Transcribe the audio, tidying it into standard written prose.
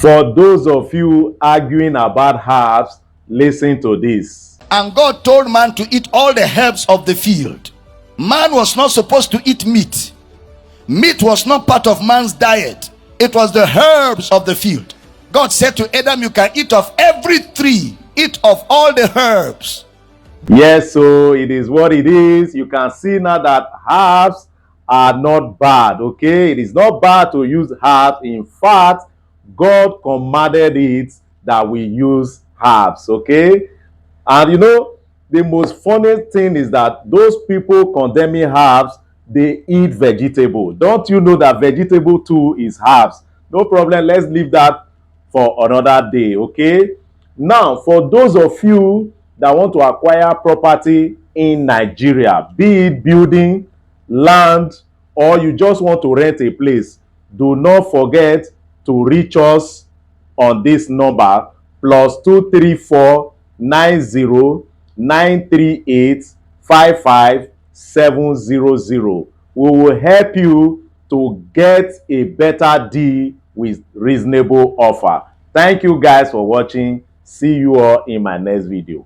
For those of you arguing about herbs, listen to this. And God told man to eat all the herbs of the field. Man was not supposed to eat meat. Meat was not part of man's diet. It was the herbs of the field. God said to Adam, you can eat of every tree, eat of all the herbs. Yes, so it is what it is. You can see now that herbs are not bad, okay? It is not bad to use herbs. In fact, God commanded it that we use herbs, okay? And you know, the most funny thing is that those people condemning herbs, they eat vegetable. Don't you know that vegetable too is herbs? No problem, let's leave that for another day, okay? Now, for those of you that want to acquire property in Nigeria, be it building, land, or you just want to rent a place, do not forget to reach us on this number +234 90 938 55700. We will help you to get a better deal with reasonable offer. Thank you guys for watching. See you all in my next video.